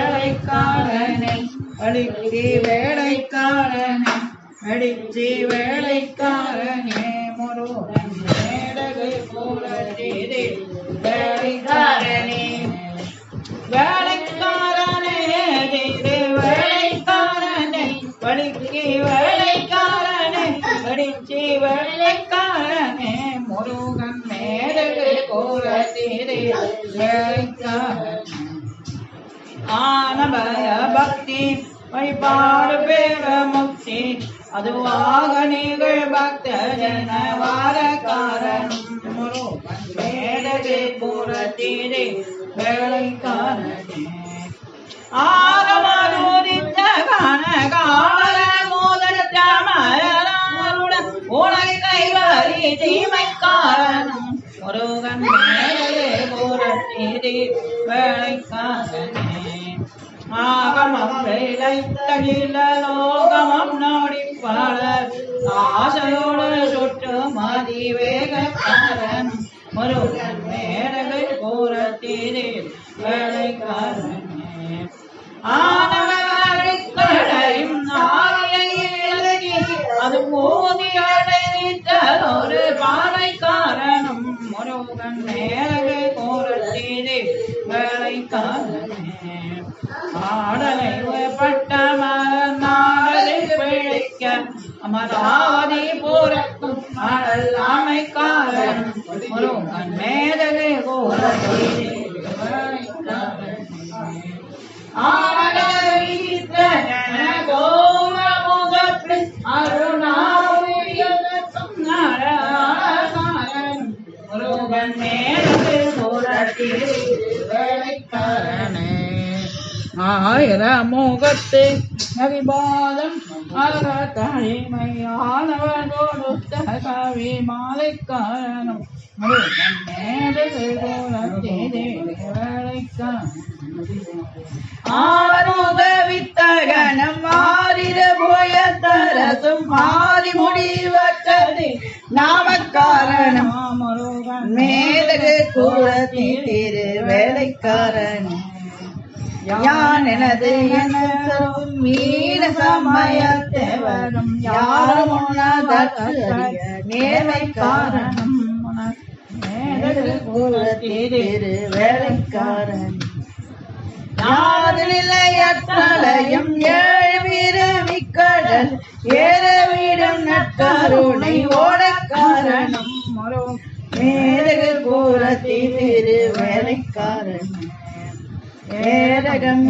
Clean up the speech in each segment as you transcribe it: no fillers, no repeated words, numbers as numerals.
வேலைக்காரனை அடிச்சி வேலைக்காரனை அடிச்சி வேலைக்காரனே முருகன் மேடகை போல தீரே வேலைக்காரனே வேலைக்காரனே தீரே வேலைக்காரனே படிச்சி வேலைக்காரனே படிச்சி வேலைக்காரனே முருகன் மேடகை போல தீரே வேலைக்காரனே ஆனபய பக்தி வழிபாடு பேர முக்தி அதுவாக நீங்கள் பக்த ஜனவார காரணம் முருகன் மேடகை புறத்தீரே வேலைக்காரனே ஆரமருதித்த கனகால மோதல் தாமருடன் உலகை கைவரி தீமை காரணம் முருகன் மேடகை புறத்தீரே வேலைக்காரனே ஆகமம் வேலைத்தகில லோகமம் நாடிப்பாள ஆசையோடு சுற்று மதி வேகக்காரன் முருகன் மேடகை போரத்தீரே வேலைக்காரனே ஆனவரையும் நாளையை அது மோதி அடைத்ததொரு பாலைக்காரனும் முருகன் மேடகை போரத்தீரே வேலைக்காரனே ஆடலை பட்ட நாடலை பிழைக்க அமராவதி போரக்கும் அடல் அமைக்காரன் முருகன் மேடகை போரத்தீரே முருகன் மேடகை போரத்தீரே வேலைக்காரனே ஆயிர முகத்து நவிபாதம் அழக தனிமையானவன் கொடுத்த கவி மாலைக்காரனும் முருகன் மேடகை போரத்தீரே வேலைக்காரனே ஆறுமுக வித்தகனம் மாறிட போய தரசும் மாறி முடிவற்றது நாமக்காரணம் முருகன் மேடகை போரத்தீரே வேலைக்காரனே யான் எனது எனதும் மீன சமயத்தேவனும் யாரும் உணர்ந்தறிய நேர்மை காரணம் மேடகை போரத்தீரே வேலைக்காரன் யாது நிலையற்றலையும் ஏழு விரவிக்கடல் ஏறவிடம் நற்கருணை ஓடக்காரணம் மேடகை போரத்தீரே வேலைக்காரன் ஏரகம்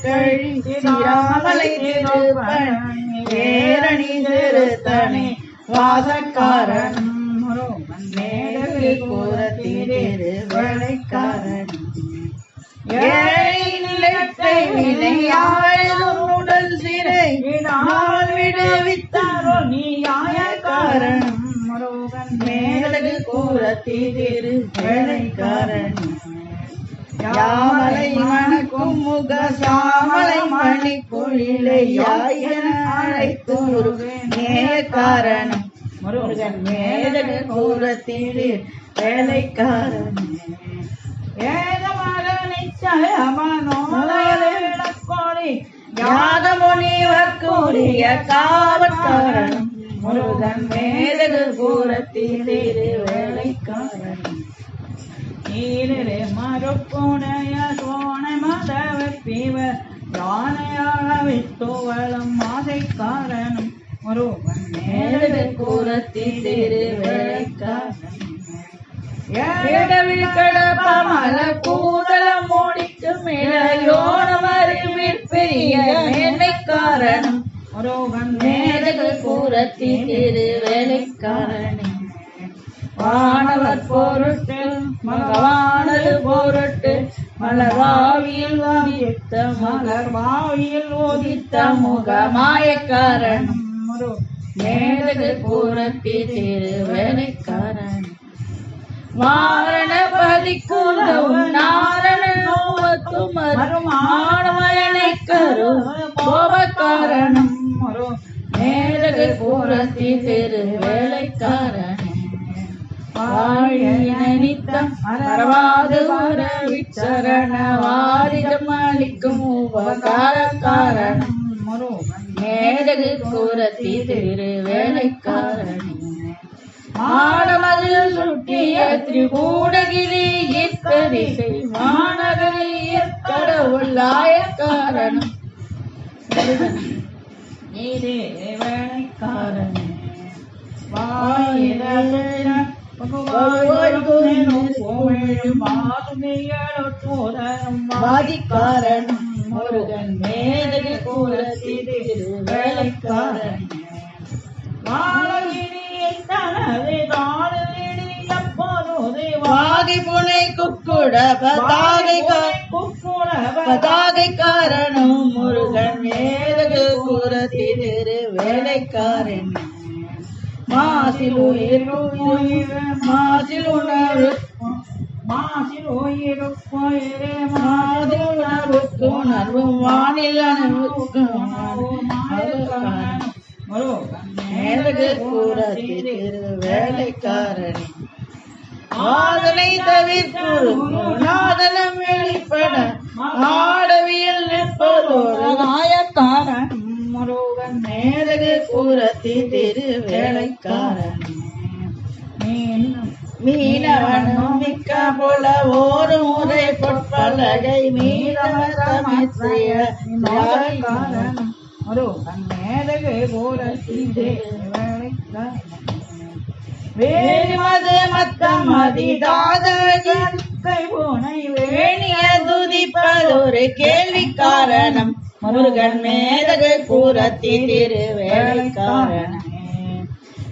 கழி சிராமலை திருப்பணி ஏரணி திருத்தணி வாசக்காரன் முருகன் மேடகை போரத்தீரே வேலைக்காரன் ஏழை வினை ஆயுதம் உடல் சிறை விடுவித்தாரோ நீ ஆயக்காரன் முருகன் மேடகை போரத்தீரே வேலைக்காரன் யாமலை மணக்கும் முக சாமலை மணி பொழிலை யாயன அழைத்தூர் நேய காரணம் முருகன் மேடகை போரத்தீரே வேலைக்காரனே ஏகமர நிச்சயமனோலயக்கோடி யாதமுனிவர் கூறிய காவற்காரணம் முருகன் மேடகை போரத்தீரே வேலைக்காரன் ஈரே மறுப்புடைய சோனை மதவப்பிவ யானையாக வித்துவளும் மாதைக்காரனும் முருகன் மேடகை போரத்தீரே வேலைக்காரன் ஏடவில் கடப்பமல கூதலம் மூடிக்கு மேலோனமறிவில் பெரிய மேன்மைக்காரனும் முருகன் மேடகை போரத்தீரே வேலைக்காரனே வானவர் பொருட்டு மகவானது பொருட்டு மலர்வாவியில் ஓதித்த மலர்வாவியில் ஓதித்த முகமாயக்காரனும் மேடகை போரத்தீரே வேலைக்காரன் வாரண பதிக்குள்ளவும் நாரண நோவத்தும் மாணவனை கரு கோபக்காரனும் மேடகை போரத்தீரே வேலைக்காரனே வாழிய நித்தம் மறவாது வரவிச்ச சரண வாரிடம் அளிக்கும் உபகார காரணம் மேதகு கூரத்தி திரு வேலைக்காரணி மாடமதில் சுட்டிய திரிகூடகிரி ஈர்க்கரிசை மாநகரிய கடவுளாய காரணம் நீரே வேலைக்காரணி வாதிக்காரணம் முருகன் மேதகு கூரத்தி திரு வேலைக்காரணி வாகை புனை குக்குட பதாகை காரணம் முருகன் மேதகு கூரத்தி திரு வேலைக்காரணி மாசில் உணர்வும் வானில் மேதகு கூரத்தி திரு வேலைக்காரணி ஆதனை தவிர்க்கும் நாதனம் வெளிப்பட ஆடவியில் நிற்பதோடு காரணம் முருகன் மேதகு கூரத்தி திரு வேலைக்காரணி மீனவனும் மிக்க போல ஒரு முறை பொற்பலகை மீனவசமய காரணம் முருகன் மேதகு கூரத்தி திரு வேலைக்காரணி வேணிமது மத்தமதி தாதகை பூனை வேணிய துதிப்பதொரு கேள்வி காரணம் முருகன் மேதகு கூரத்தி திரு வேலைக்காரணம்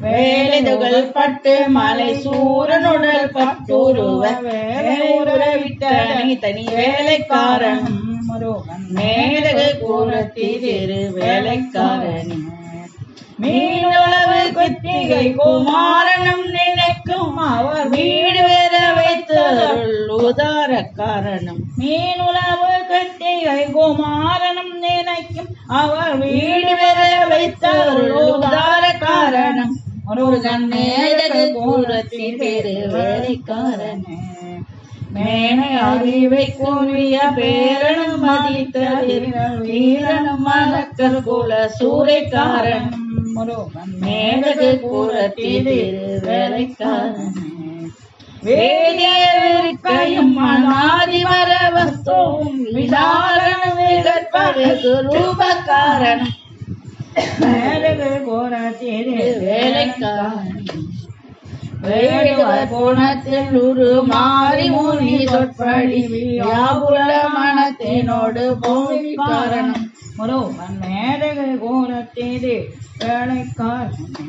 வேலைதுகள் பட்டு மலை சூரனுடல் பட்டுருவ வேலைவிட்டணி தனி வேலைக்காரணம் முருகன் மேதகு கூரத்தி திரு வேலைக்காரணி மீனளவு குத்திகை குமாரனும் நினைக்கும் அவர் வீடு வேற வைத்தருள் உதார காரணம் மீனுளவு குத்திகை குமாரனும் நினைக்கும் அவர் வீடு வேற வைத்தருள் உதார காரணம் முருகன் மேதகு கூரத்தி திரு வேலைக்காரணி மேனை அறிவை கூறிய பேரனும் மதித்த வீரனும் மலக்கர் குல சூரை காரணம் முருகன் மேதகு கூரத்தி திரு வேலைக்காரணி வேதியவிருக்கையும் அநாதிமர வஸ்துவும் விசாரணம் விகற்பதற்கு ரூப காரணம் மேதகு கூரத்தி திரு வேலைக்காரணி கோணத்தில் உரு மாறி மூனி சொற்படி வியாபுல மனத்தினோடு போவி காரணம் முருகன் மேதகு கூரத்தி திரு வேலைக்காரணி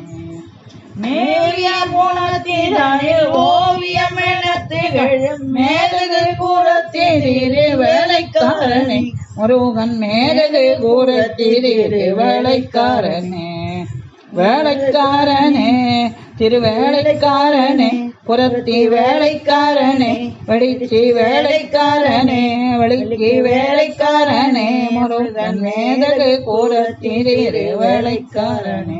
மேவிய குணத்திலே ஓவியம் என திகழும் மேதகு கூரத்தி திரு வேலைக்காரணி முருகன் மேதகு கூரத்தி திரு வேலைக்காரணி வேலைக்காரனே திரு வேலைக்காரனே புரத்தி வேலைக்காரனே வடிச்சி வேலைக்காரனே வடிச்சி வேலைக்காரனே முருகன் மேதகு கூரத்தி திரு வேலைக்காரனே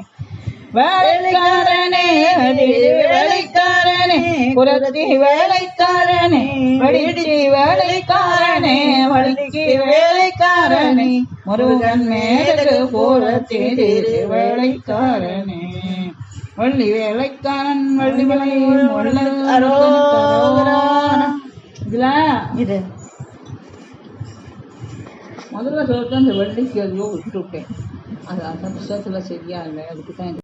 வேலைக்காரனே திரு வேலைக்காரனே புரத்தி வேலைக்காரனே வடிச்சி வேலைக்காரனே வடிச்சி வேலைக்காரனே முருகன் மேதகு கூரத்தி திரு வேலைக்காரனே வள்ளி வேலைக்காரன் வள்ளி வளையில் இது முதல்ல சொல்லிட்டு அந்த வள்ளிக்கு எதுவோ விட்டு விட்டேன் அது அந்த புத்தகத்துல சரியா இல்லை அதுக்கு தான்